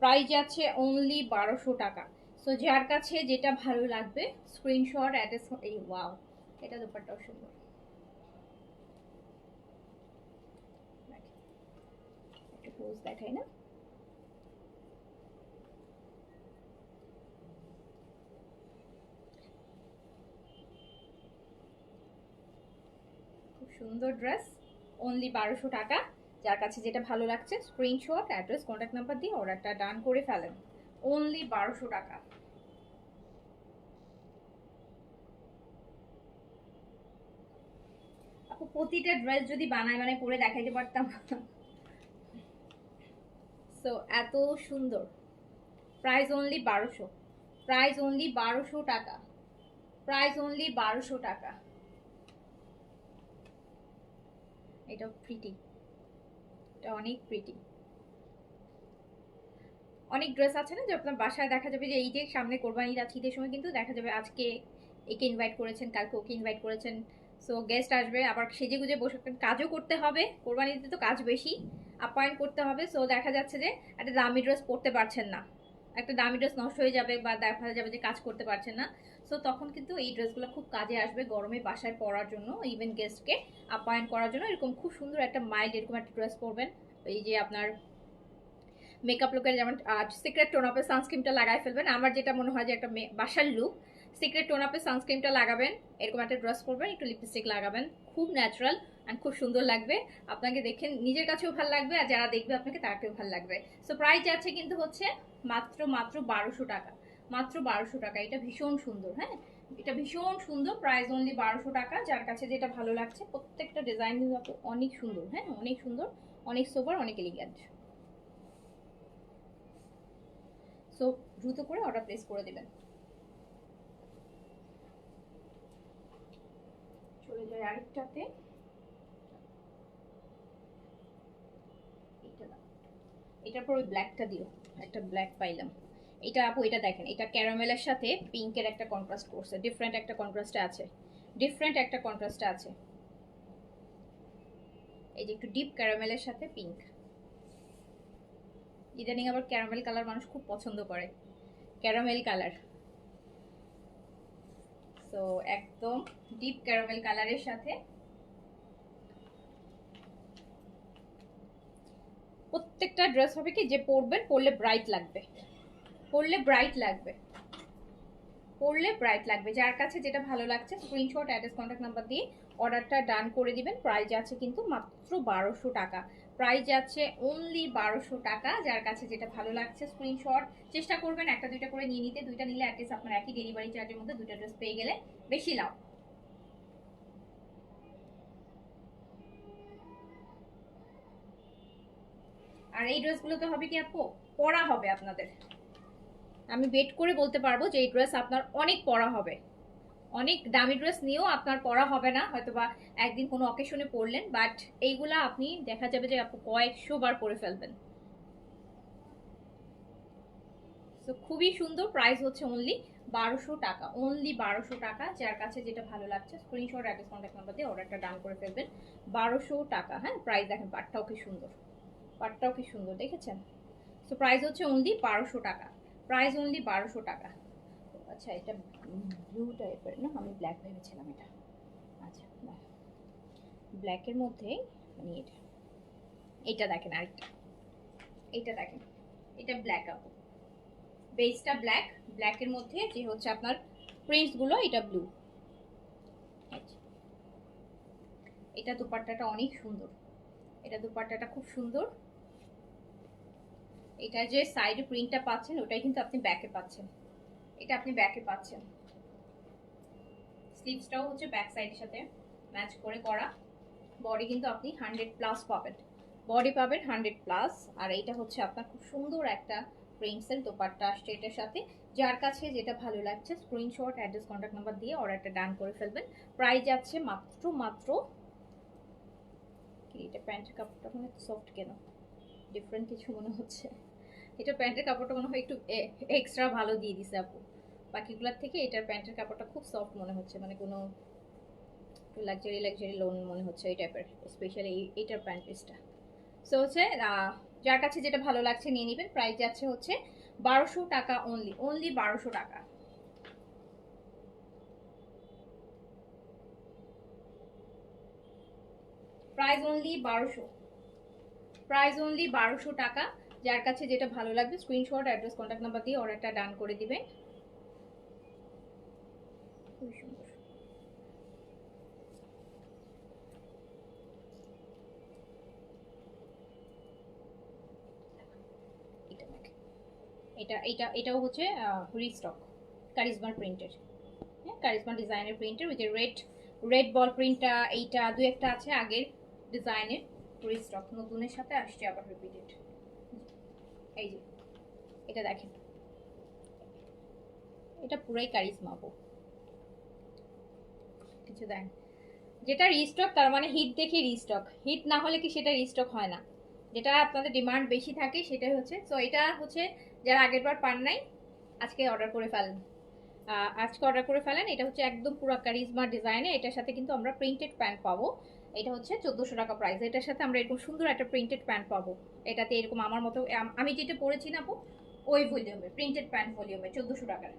প্রাইস আছে অনলি 1200 টাকা। সো যার কাছে যেটা ভালো লাগবে স্ক্রিনশট অ্যাড্রেস, এই ওয়াও এটা দুপাট্টাও সুন্দর, একটা ক্লোজ দেখাই না, খুব সুন্দর ড্রেস, অনলি 1200 টাকা। যার কাছে যেটা ভালো লাগছে স্ক্রিনশট অ্যাড্রেস কন্ট্যাক্ট নাম্বার দিয়ে অর্ডারটা ডান করে ফেলেন, অনলি 1200 টাকা। আপু প্রতিটা ড্রেস যদি বানায় পরে দেখাইতে পারতাম। সো এত সুন্দর। প্রাইস অনলি 1200, প্রাইস অনলি 1200 টাকা, প্রাইস অনলি 1200 টাকা। এটা প্রিটি, এটা অনেক প্রিটি। অনেক ড্রেস আছে না যে আপনার বাসায় দেখা যাবে যে এই যে সামনে কোরবানি ঈদ আছে, ঈদের সময় কিন্তু দেখা যাবে আজকে একে ইনভাইট করেছেন, কালকে ওকে ইনভাইট করেছেন, সো গেস্ট আসবে, আবার সেজে গুজে বসে কাজও করতে হবে, কোরবানিতে তো কাজ বেশি, আপ্যায়ন করতে হবে। সো দেখা যাচ্ছে যে একটা দামি ড্রেস পরতে পারছেন না, একটা দামি ড্রেস নষ্ট হয়ে যাবে বা দেখা যাবে যে কাজ করতে পারছেন না, সো তখন কিন্তু এই ড্রেসগুলো খুব কাজে আসবে গরমে বাসায় পরার জন্য, ইভেন গেস্টকে আপ্যায়ন করার জন্য। এরকম খুব সুন্দর একটা মাইল্ড এরকম একটা ড্রেস পরবেন। এই যে আপনার মেকআপ লুকের যেমন সিক্রেট টোন আপের সানস্ক্রিনটা লাগাই ফেলবেন, আমার যেটা মনে হয় যে একটা বাসার লুক, সিক্রেট টোন আপের সানস্ক্রিনটা লাগাবেন, এরকম একটা ড্রেস পরবেন, একটু লিপস্টিক লাগাবেন, খুব ন্যাচারাল অ্যান্ড খুব সুন্দর লাগবে। আপনাকে দেখে নিজের কাছেও ভালো লাগবে আর যারা দেখবে আপনাকে তাকেও ভালো লাগবে। সো প্রাইস আছে কিন্তু হচ্ছে মাত্র 1200 টাকা, মাত্র 1200 টাকা। এটা ভীষণ সুন্দর, হ্যাঁ এটা ভীষণ সুন্দর, প্রাইস অনলি 1200 টাকা। যার কাছে যেটা ভালো লাগছে, প্রত্যেকটা ডিজাইন কিন্তু অনেক সুন্দর, হ্যাঁ অনেক সুন্দর, অনেক সোবার, অনেক এলিগেন্ট। সো দ্রুত করে অর্ডার প্লেস করে দিবেন। চলে যায় আরেকটাতে, এটার পর ওই ব্ল্যাকটা দিও, একটা ব্ল্যাক পাইলাম। এটা আপু এটা দেখেন, এটা ক্যারামেলের সাথে পিঙ্কের একটা কন্ট্রাস্ট করছে, ডিফারেন্ট একটা কন্ট্রাস্টে আছে, ডিফারেন্ট একটা কন্ট্রাস্টে আছে। এই যে একটু ডিপ ক্যারামেলের সাথে পিঙ্ক, ইদানিং আবার ক্যারামেল কালার মানুষ খুব পছন্দ করে, ক্যারামেল কালার। সো একদম ডিপ ক্যারামেল কালারের সাথে প্রত্যেকটা ড্রেস হবে কি যে পরবেন, পরলে ব্রাইট লাগবে, পরলে ব্রাইট লাগবে, পরলে ব্রাইট লাগবে। যার কাছে যেটা ভালো লাগছে স্ক্রিনশট অ্যাড্রেস কন্ট্যাক্ট নাম্বার দিয়ে অর্ডারটা ডান করে দিবেন। প্রাইস আছে কিন্তু মাত্র 1200 টাকা, প্রাইস আছে অনলি 1200 টাকা। যার কাছে যেটা ভালো লাগছে স্ক্রিনশট, চেষ্টা করবেন একটা দুইটা করে নিয়ে নিতে, দুইটা নিলে অ্যাটলিস্ট আপনার একই ডেলিভারি চার্জের মধ্যে দুইটা ড্রেস পেয়ে গেলে বেশি লাভ। আর এই ড্রেসগুলো তো হবে কি আপু, পরা হবে আপনাদের, আমি বেট করে বলতে পারবো যে এই ড্রেস আপনার অনেক পরা হবে। অনেক দামি ড্রেস নিয়েও আপনার পরা হবে না, হয়তোবা একদিন কোনো অকেশনে পরলেন, বাট এইগুলা আপনি দেখা যাবে যে আপু কয়েকশো বার পরে ফেলবেন। তো খুবই সুন্দর, প্রাইস হচ্ছে অনলি 1200 টাকা, অনলি 1200 টাকা। যার কাছে যেটা ভালো লাগছে স্ক্রিনশট অ্যাড্রেস কন্ট্যাক্ট নাম্বার দিয়ে অর্ডারটা ডান করে ফেলবেন। 1200 টাকা। হ্যাঁ, প্রাইস দেখেন, পাটটাও কি সুন্দর, পাটটাও কি সুন্দর দেখেছেন। তো প্রাইস হচ্ছে অনলি 1200 টাকা, প্রাইস অনলি 1200 টাকা। আচ্ছা, এটা ব্লু টাইপের না, আমি ব্ল্যাক ভেবেছিলাম এটা। আচ্ছা, ব্ল্যাকের মধ্যে মানে এটা দেখেন, আরেকটা এটা দেখেন, এটা ব্ল্যাক আপু, বেসটা ব্ল্যাক, ব্ল্যাকের মধ্যে যে হচ্ছে আপনার প্রিন্টস গুলো এটা ব্লু। এটা দুপাট্টাটা অনেক সুন্দর, এটা দুপাট্টাটা খুব সুন্দর। এটা যে সাইডে প্রিন্টটা পাচ্ছেন ওটাই কিন্তু আপনি ব্যাকে পাচ্ছেন, এটা আপনি ব্যাকে পাচ্ছেন। স্লিভসটাও হচ্ছে ব্যাক সাইডের সাথে ম্যাচ করে করা। বডি কিন্তু আপনি 100+ পাবেন, বডি পাবেন 100+। আর এইটা হচ্ছে আপনার খুব সুন্দর একটা প্রিন্টসের দোপাট্টা আসছে এটার সাথে। যার কাছে যেটা ভালো লাগছে স্ক্রিনশট অ্যাড্রেস কন্ট্যাক্ট নাম্বার দিয়ে অর্ডারটা ডান করে ফেলবেন। প্রাইস যাচ্ছে মাত্র মাত্র, কি এটা প্যান্টের কাপড়টা মনে সফট কেন, ডিফারেন্ট কিছু মনে হচ্ছে। এটা প্যান্টের কাপড়টা মনে হয় একটু এক্সট্রা ভালো দিয়ে দিছে আপু, বাকিগুলোর থেকে এটার প্যান্টের কাপড়টা খুব সফট মনে হচ্ছে, মানে কোনো লাক্সারি লাক্সারি লোন মনে হচ্ছে এই টাইপের, স্পেশালি এইটার প্যান্ট পিসটা। সো হচ্ছে যার কাছে যেটা ভালো লাগছে নিয়ে নেবেন। প্রাইস যাচ্ছে হচ্ছে 1200 টাকা, অনলি অনলি 1200 টাকা। প্রাইস অনলি 1200, প্রাইস অনলি 1200 টাকা। যার কাছে যেটা ভালো লাগবে স্ক্রিনশট অ্যাড্রেস কন্ট্যাক্ট নাম্বার দিয়ে অর্ডারটা ডান করে দিবেন। খুব সুন্দর, এটা এটা এটাও হচ্ছে রিস্টক কারিজমার প্রিন্টের, হ্যাঁ কারিজমা ডিজাইনের প্রিন্টের, ওই যে রেড রেড বল প্রিন্টটা এইটা দু একটা আছে আগের ডিজাইনের, রিস্টক নতুনের সাথে আসছে আবার রিপিটেড। এই যে এটা দেখেন, এটা পুরাই কারিজমা আপু, কিছু দেন যেটা রিস্টক তার মানে হিট দেখে রিস্টক, হিট না হলে কি সেটা রিস্টক হয় না, যেটা আপনাদের ডিমান্ড বেশি থাকে সেটাই হচ্ছে। সো এটা হচ্ছে যারা আগের বার পান নাই আজকে অর্ডার করে ফেলেন, আজকে অর্ডার করে ফেলেন। এটা হচ্ছে একদম পুরো কারিজমা ডিজাইনে, এটার সাথে কিন্তু আমরা প্রিন্টেড প্যান্ট পাবো। এটা হচ্ছে 1400 টাকা প্রাইস, এটার সাথে আমরা এরকম সুন্দর একটা প্রিন্টেড প্যান্ট পাবো। এটাতে এরকম আমার মতো আমি যেটা পরেছি না আপু ওই ভলিউমে প্রিন্টেড প্যান্ট ভলিউমে 1400 টাকার,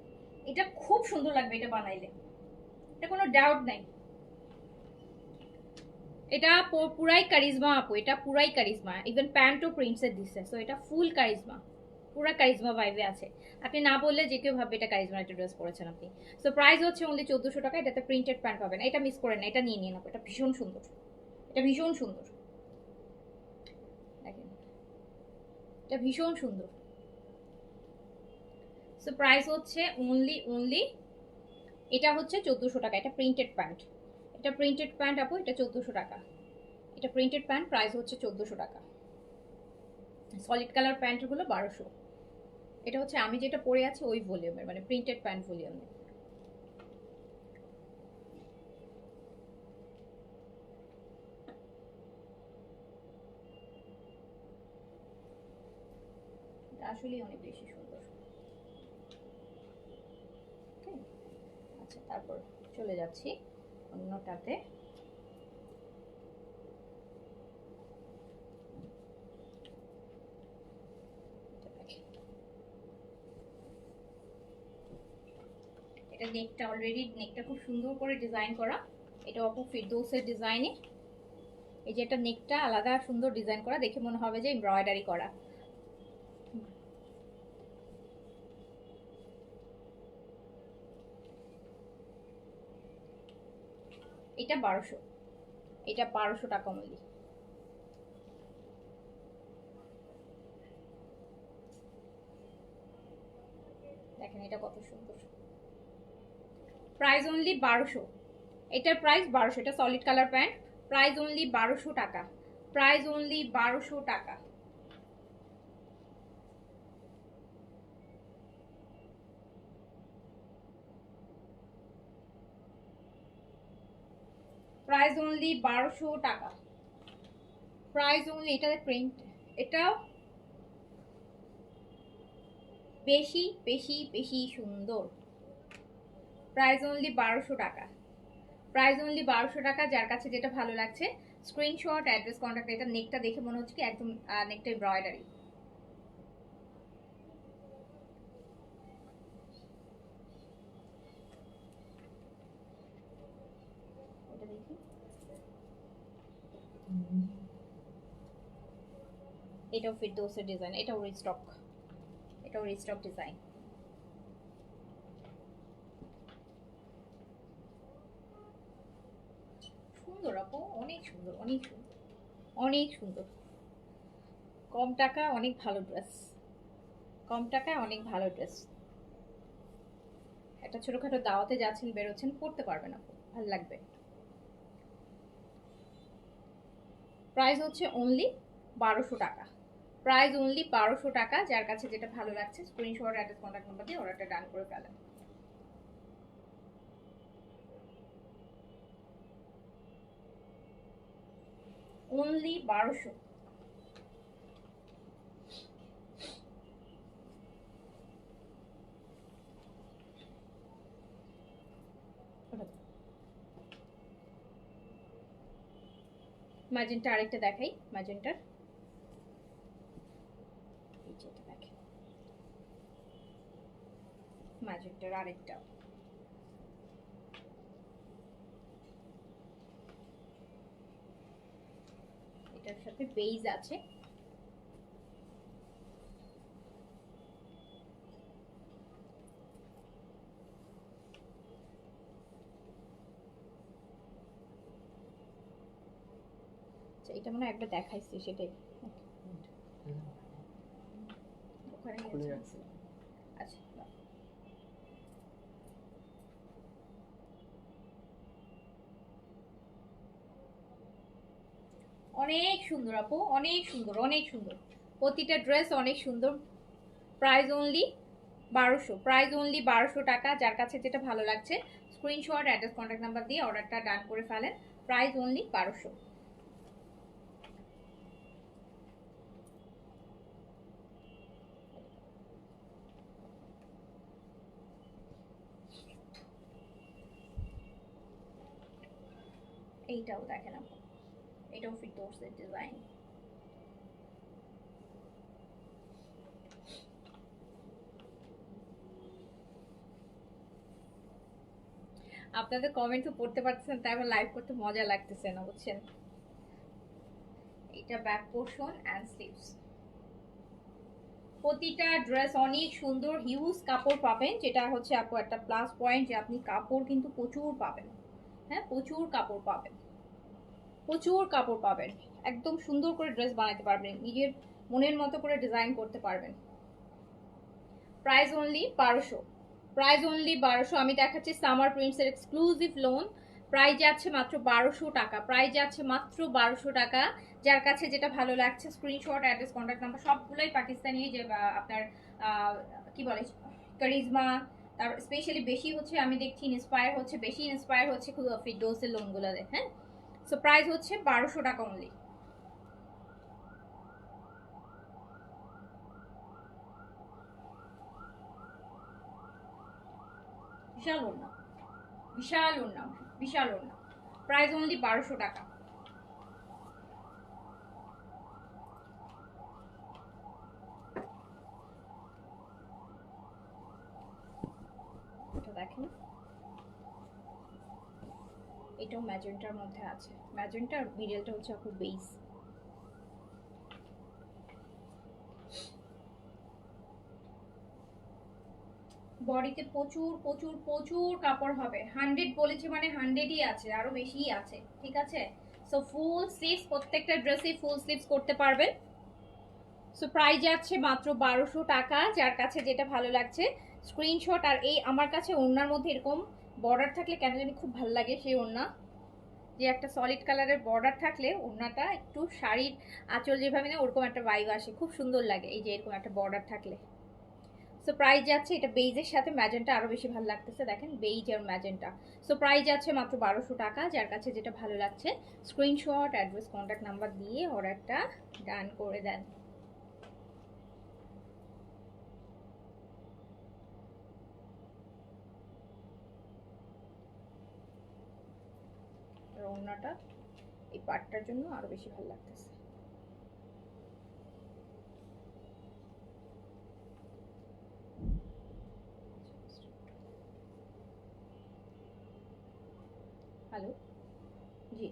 এটা খুব সুন্দর লাগবে এটা বানাইলে, এটা কোনো ডাউট নাই। এটা পুরাই কারিজমা আপু, এটা পুরাই কারিজমা, ইভেন প্যান্টও প্রিন্টসের দিচ্ছে। সো এটা ফুল কারিজমা, পুরা কারিজমা ভাইবে আছে। আপনি না বললে যে কেউ ভাববে এটা কারিজমা একটা ড্রেস পরেছেন আপনি। সো প্রাইস হচ্ছে অনলি 1400 টাকা, এটাতে প্রিন্টেড প্যান্ট পাবেন। এটা মিস করেন না, এটা নিয়ে নিন আপু, এটা ভীষণ সুন্দর, এটা ভীষণ সুন্দর, দেখেন এটা ভীষণ সুন্দর। সো প্রাইস হচ্ছে অনলি অনলি, এটা হচ্ছে 1400 টাকা, এটা প্রিন্টেড প্যান্ট, এটা প্রিন্টেড প্যান্ট আপু, এটা 1400 টাকা, এটা প্রিন্টেড প্যান্ট, প্রাইস হচ্ছে 1400 টাকা। সলিড কালার প্যান্টগুলো 1200। এটা হচ্ছে আমি যেটা পরে আছি ওই ভলিউমের, মানে প্রিন্টেড প্যান্ট ভলিউমের। আসলেই অনেক বেশি সুন্দর। আচ্ছা, তারপর চলে যাচ্ছি অন্যটাতে। এটা নেকটা অলরেডি, নেকটা খুব সুন্দর করে ডিজাইন করা, এটা অপু ফিরদৌসের ডিজাইনে, এই যে এটা নেকটা আলাদা সুন্দর ডিজাইন করা, দেখে মনে হবে যে এমব্রয়ডারি করা। এটা 1200, এটা 1200 টাকা মূল্য। দেখেন এটা কত সুন্দর, প্রাইস অনলি 1200। এটার প্রাইস 1200, এটা solid colour pant, price only 1200 টাকা, প্রাইস অনলি 1200 টাকা। প্রাইস অনলি 1200 টাকা, প্রাইস অনলি। এটার প্রিন্ট এটাও বেশি বেশি বেশি সুন্দর, প্রাইস অনলি 1200 টাকা, প্রাইস অনলি 1200 টাকা। যার কাছে যেটা ভালো লাগছে স্ক্রিনশট, অ্যাড্রেস, কন্ট্যাক্ট। এটা নেকটা দেখে মনে হচ্ছে কি একদম নেকটা এমব্রয়ডারি। এটা দেখি, এটাও ফিরদৌসের ডিজাইন, এটাও রিস্টক, এটাও রিস্টক ডিজাইন। সুন্দর আপু, অনেক সুন্দর, অনেক সুন্দর, অনেক সুন্দর। কম টাকা অনেক ভালো ড্রেস, কম টাকায় অনেক ভালো ড্রেস। একটা ছোটখাটো দাওয়াতে যাচ্ছেন, বেরোচ্ছেন, পড়তে পারবেন আপু, ভালো লাগবে। প্রাইস হচ্ছে অনলি 1200 টাকা, প্রাইস অনলি 1200 টাকা। যার কাছে যেটা ভালো লাগছে স্ক্রিনশট, অ্যাড্রেস, কন্ট্যাক্ট নাম্বার দিয়ে অর্ডারটা ডান করে ফেলেন। অনলি 1200। ম্যাজেন্টা আরেকটা দেখাই, ম্যাজেন্টার দেখেন, ম্যাজেন্টার আরেকটা, এটার সাথে বেইজ আছে। এটা মনে হয় একবার দেখাইছি, সেটাই ওখানে আছে। আচ্ছা, অনেক সুন্দর আপু, অনেক সুন্দর, অনেক সুন্দর, প্রতিটা ড্রেস অনেক সুন্দর। প্রাইস অনলি 1200, প্রাইস অনলি 1200 টাকা। যার কাছে যেটা ভালো লাগছে স্ক্রিনশট, অ্যাড্রেস, কন্ট্যাক্ট নাম্বার দিয়ে অর্ডারটা ডান করে ফেলেন। Price only 1200। এইটাও দেখেন আপু, এটাও ফিরদৌসের ডিজাইন। আপনাদের কমেন্ট তো পড়তে পারতেছেন, তাই আমার লাইভ করতে মজা লাগতেছে না, বুঝছেন। এটা ব্যাক পোর্শন এন্ড স্লিভস, প্রতিটা ড্রেস অনেক সুন্দর, হিউজ কাপড় পাবেন, যেটা হচ্ছে আপু একটা প্লাস পয়েন্ট যে আপনি কাপড় কিন্তু প্রচুর পাবেন। হ্যাঁ, প্রচুর কাপড় পাবেন, প্রচুর কাপড় পাবেন, একদম সুন্দর করে ড্রেস বানাতে পারবেন, নিজের মনের মতো করে ডিজাইন করতে পারবেন। Price only 1200, price only 1200। আমি দেখাচ্ছি সামার প্রিন্টসের এক্সক্লুসিভ লোন, প্রাইস যাচ্ছে মাত্র 1200 টাকা, প্রাইস যাচ্ছে মাত্র 1200 টাকা। যার কাছে যেটা ভালো লাগছে স্ক্রিনশট, অ্যাড্রেস, কন্ট্যাক্ট নাম্বার, সবগুলোই পাকিস্তানি, যে আপনার কি বলে কারিজমা, তার স্পেশালি বেশি হচ্ছে আমি দেখছি ইন্সপায়ার হচ্ছে, বেশি ইন্সপায়ার হচ্ছে ফিরদৌসের লোনগুলো, হ্যাঁ। সো প্রাইস হচ্ছে 1200 টাকা অনলি। বিশাল ওড়না, বিশাল ওড়না, বিশাল ওড়না, প্রাইস অনলি 1200 টাকা। এটা দেখেন, এটাও ম্যাজেন্টার মধ্যে আছে, ম্যাজেন্টার মিডলটা হচ্ছে আপুর বেস। বডিতে প্রচুর প্রচুর প্রচুর কাপড় হবে, 100 বলেছি মানে 100ই আছে, আরো বেশিই আছে, ঠিক আছে। সো ফুল স্লিভস, প্রত্যেকটা ড্রেসে ফুল স্লিভস করতে পারবেন। সো প্রাইস যাচ্ছে মাত্র 1200 টাকা। যার কাছে যেটা ভালো লাগছে স্ক্রিনশট। আর এই আমার কাছে ওড়নার মধ্যে এরকম বর্ডার থাকলে কেন জানি খুব ভালো লাগে, সেই ওড়না যে একটা সলিড কালারের বর্ডার থাকলে ওড়নাটা একটু শাড়ির আঁচল যেভাবে না ওরকম একটা ভাইব আসে, খুব সুন্দর লাগে এই যে এরকম একটা বর্ডার থাকলে। সো প্রাইস যাচ্ছে, এটা বেইজের সাথে ম্যাজেন্টা আরো বেশি ভালো লাগতেছে, দেখেন বেইজ আর ম্যাজেন্টা। সো প্রাইস যাচ্ছে মাত্র 1200 টাকা। যার কাছে যেটা ভালো লাগছে স্ক্রিনশট, অ্যাড্রেস, কন্ট্যাক্ট নাম্বার দিয়ে অর্ডারটা ডান করে দেন। ওড়নাটা এই পার্টটার জন্য আরো বেশি ভালো লাগতেছে। হ্যালো, জি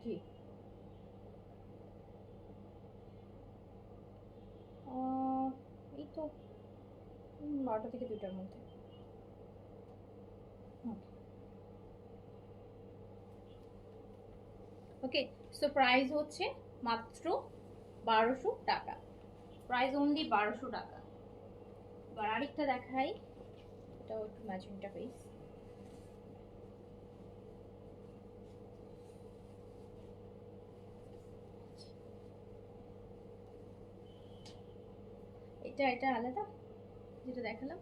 জি। এই তো 12টা থেকে 2টার মধ্যে। ওকে, সো প্রাইস হচ্ছে মাত্র 1200 টাকা, প্রাইস অনলি 1200 টাকা। এবার আরেকটা দেখাই, এটাও একটু ম্যাজেন্টা পেস। এটা এটা আলাদা যেটা দেখালাম,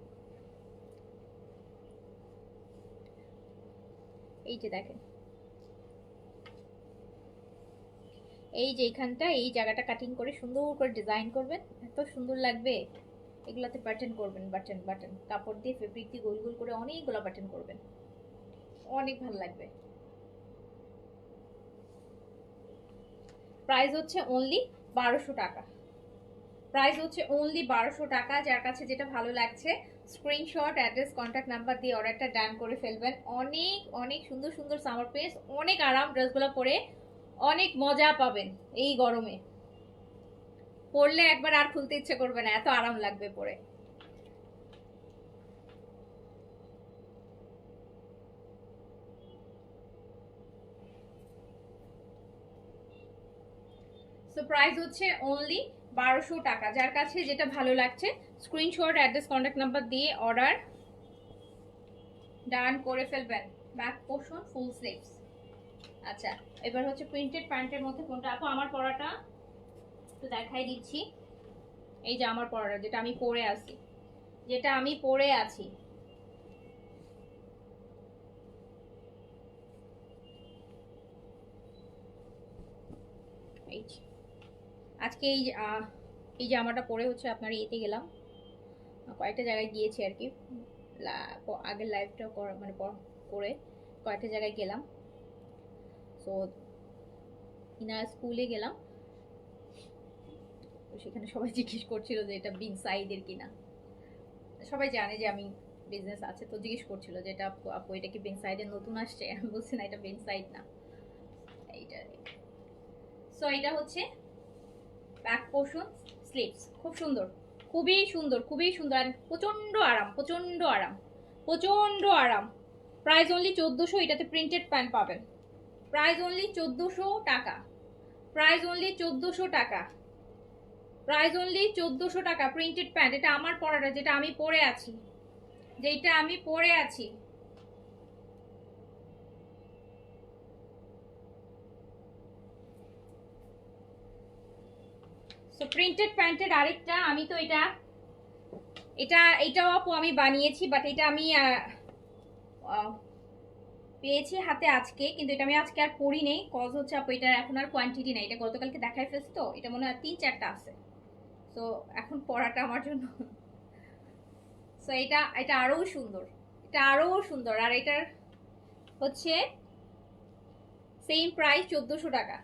এই যে দেখেন এই যে এখানটা এই জায়গাটা কাটিং করে সুন্দর করে ডিজাইন করবেন, এত সুন্দর লাগবে। এগুলাতে বাটন করবেন, বাটন বাটন কাপড় দিয়ে ফেব্রিক দিয়ে গোল গোল করে অনেকগুলো বাটন করবেন, অনেক ভালো লাগবে। প্রাইস হচ্ছে অনলি 1200 টাকা, প্রাইস হচ্ছে অনলি 1200 টাকা। যার কাছে যেটা ভালো লাগছে স্ক্রিনশট, অ্যাড্রেস, কন্ট্যাক্ট নাম্বার দিয়ে অর্ডারটা ডান করে ফেলবেন। অনেক অনেক সুন্দর সুন্দর সামার পিস, অনেক আরাম, ড্রেসগুলো পরে অনেক মজা পাবেন এই গরমে, পরলে একবার আর খুলতে ইচ্ছে করবে না, এত আরাম লাগবে পরে। সো প্রাইস হচ্ছে অনলি 1200 টাকা। যার কাছে যেটা ভালো লাগছে স্ক্রিনশট, অ্যাড্রেস, কন্ট্যাক্ট নাম্বার দিয়ে অর্ডার ডান করে ফেলবেন। ব্যাক পোর্শন ফুল স্লিভস। আচ্ছা, এবার হচ্ছে প্রিন্টেড প্যান্টের মধ্যে কোনটা আপু? আমার পরাটা একটু দেখাই দিচ্ছি। এই যে আমার পরাটা, যেটা আমি পরে আছি, যেটা আমি পরে আছি, এই আজকে এই জামাটা পরে হচ্ছে আপনার ইয়েতে গেলাম, কয়েকটা জায়গায় গিয়েছি আর কি, আগের লাইভটা মানে করে কয়েকটা জায়গায় গেলাম। সো ইনার স্কুলে গেলাম, তো সেখানে সবাই জিজ্ঞেস করছিল যে এটা বিন সাইডের কিনা, সবাই জানে যে আমি বিজনেস আছে, তো জিজ্ঞেস করছিল যে এটা আপু এটা কি বিন সাইডের নতুন আসছে, আমি বলছি না এটা বিন সাইড না, এইটা। সো এটা হচ্ছে ব্যাক পোর্শন স্লিভস, খুব সুন্দর, খুবই সুন্দর, খুবই সুন্দর, আর প্রচন্ড আরাম, প্রচন্ড আরাম, প্রচন্ড আরাম। প্রাইস অনলি 1400, এটাতে প্রিন্টেড প্যান্ট পাবেন। প্রাইস অনলি 1400 টাকা, প্রাইস অনলি 1400 টাকা, প্রাইস অনলি 1400 টাকা। প্রিন্টেড প্যান্ট, এটা আমার পরাটা, যেটা আমি পরে আছি, যেটা আমি পরে আছি। সো প্রিন্টেড প্যান্টের আরেকটা, আমি তো এটাও আপু আমি বানিয়েছি, বাট এটা আমি পেয়েছি হাতে আজকে, কিন্তু এটা আমি আজকে আর পরি নেই, কজ হচ্ছে আপু এটার এখন আর কোয়ান্টিটি নেই, এটা গতকালকে দেখাই ফেলছি, তো এটা মনে হয় 3-4টা আছে, তো এখন পরাটা আমার জন্য। সো এটা এটা আরও সুন্দর, এটা আরও সুন্দর, আর এটার হচ্ছে সেম প্রাইস 1400 টাকা।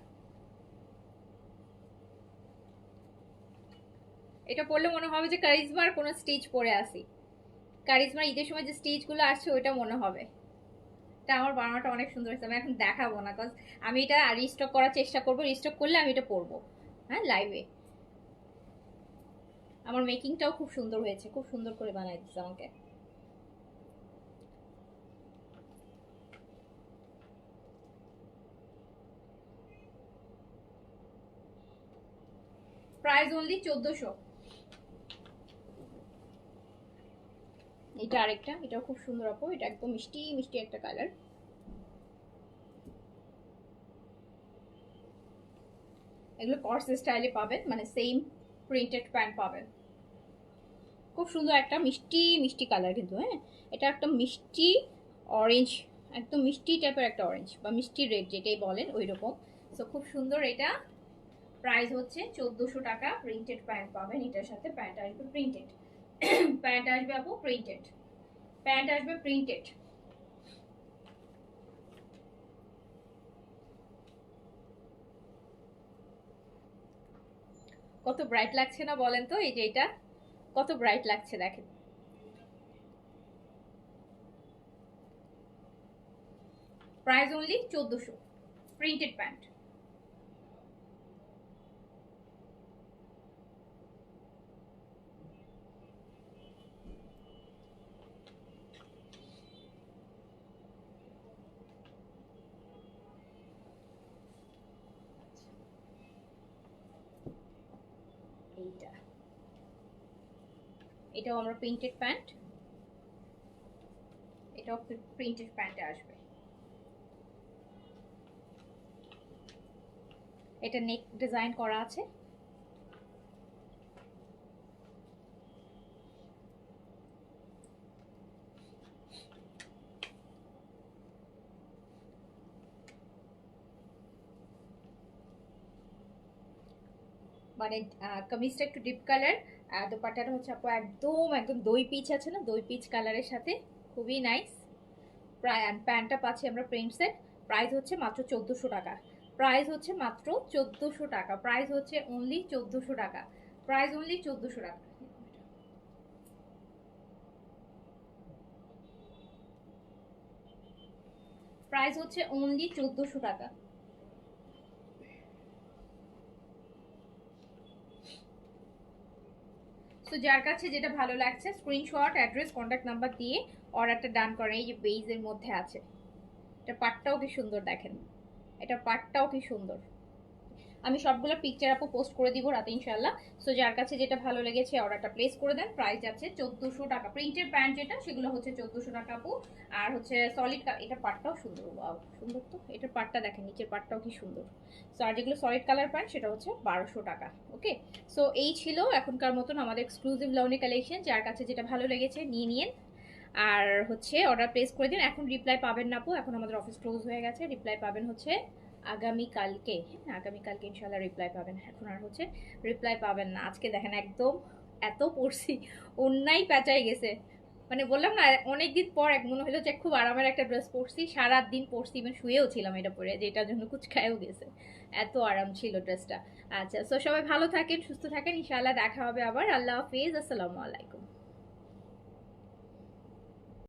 এটা পরলে মনে হবে যে কারিজমার কোনো স্টিচ পরে আসি, কারিজমার ঈদের সময় যে স্টিচগুলো আসছে ওইটা মনে হবে। এটা আমার বানানোটা অনেক সুন্দর হয়েছে, আমি এখন দেখাবো না, কজ আমি এটা রিস্টক করার চেষ্টা করবো, রিস্টক করলে আমি এটা পরবো হ্যাঁ লাইভে। আমার মেকিংটাও খুব সুন্দর হয়েছে, খুব সুন্দর করে বানাই দিচ্ছে আমাকে। Price only 1400। এটা আরেকটা, এটাও খুব সুন্দর আপু, এটা একদম মিষ্টি মিষ্টি একটা কালার। এগুলো কর্স স্টাইলে পাবেন, মানে সেম প্রিন্টেড প্যান্ট পাবেন। খুব সুন্দর একটা মিষ্টি মিষ্টি কালার কিন্তু, হ্যাঁ এটা একটা মিষ্টি অরেঞ্জ, একদম মিষ্টি টাইপের একটা অরেঞ্জ বা মিষ্টি রেড যেটাই বলেন ওই রকম। সো খুব সুন্দর এটা। প্রাইস হচ্ছে 1400 টাকা। প্রিন্টেড প্যান্ট পাবেন এটার সাথে, প্যান্ট আসবে প্রিন্টেড। প্যান্ট আসবে আপু প্রিন্টেড, প্যান্ট আসবে প্রিন্টেড। কত ব্রাইট লাগছে না বলেন তো, এই যে এটা কত ব্রাইট লাগছে দেখেন। Price only 1400, printed pant. এইটা, এটাও আমরা প্রিন্টেড প্যান্ট, এটাও প্রিন্টেড প্যান্টে আসবে। এটা নেক ডিজাইন করা আছে। মানে কামিজটা একটু ডিপ কালার, আর দোপাট্টাটা হচ্ছে আপু একদম একদম দই পিচ আছে না, দই পিচ কালারের সাথে, খুবই নাইস। প্যান্টটা পাচ্ছি আমরা প্রিন্টসের। প্রাইস হচ্ছে মাত্র 1400 টাকা। প্রাইস হচ্ছে মাত্র 1400 টাকা। প্রাইস হচ্ছে অনলি 1400 টাকা। প্রাইস অনলি 1400 টাকা। প্রাইস হচ্ছে অনলি 1400 টাকা। তো যার কাছে যেটা ভালো লাগছে স্ক্রিনশট, অ্যাড্রেস, কন্ট্যাক্ট নাম্বার দিয়ে অর্ডারটা ডান করেন। এই যে বেইজের মধ্যে আছে, এটা পাটটাও কি সুন্দর দেখেন, এটা পাটটাও কি সুন্দর। আমি সবগুলো পিকচার আপু পোস্ট করে দিব রাতে ইনশাল্লাহ। সো যার কাছে যেটা ভালো লেগেছে অর্ডারটা প্লেস করে দেন। প্রাইস যাচ্ছে 1400 টাকা। প্রিন্টের প্যান্ট যেটা সেগুলো হচ্ছে 1400 টাকা আপু। আর হচ্ছে সলিড, এটা পাটটাও সুন্দর, ওয়াও সুন্দর তো, এটার পাটটা দেখেন, নিচের পাটটাও কি সুন্দর। সো আর যেগুলো সলিড কালার প্যান্ট সেটা হচ্ছে 1200 টাকা। ওকে, সো এই ছিল এখনকার মতন আমাদের এক্সক্লুসিভ লাউনি কালেকশন। যার কাছে যেটা ভালো লেগেছে নিয়ে নিন, আর হচ্ছে অর্ডার প্লেস করে দিন। এখন রিপ্লাই পাবেন না আপু, এখন আমাদের অফিস ক্লোজ হয়ে গেছে। রিপ্লাই পাবেন হচ্ছে আগামীকালকে, হ্যাঁ আগামীকালকে ইনশাল্লাহ রিপ্লাই পাবেন। এখন আর হচ্ছে রিপ্লাই পাবেন না। আজকে দেখেন একদম এত পড়ছি, অন্যাই পেঁচাই গেছে। মানে বললাম না অনেকদিন পর এক মনে হলো যে খুব আরামের একটা ড্রেস পরছি, সারাদিন পরছি, মানে শুয়েও ছিলাম এটা পরে, যেটার জন্য কুচকায়ও গেছে, এত আরাম ছিল ড্রেসটা। আচ্ছা, সো সবাই ভালো থাকেন, সুস্থ থাকেন, ইনশাআল্লাহ দেখা হবে আবার। আল্লাহ হাফিজ, আসসালামু আলাইকুম।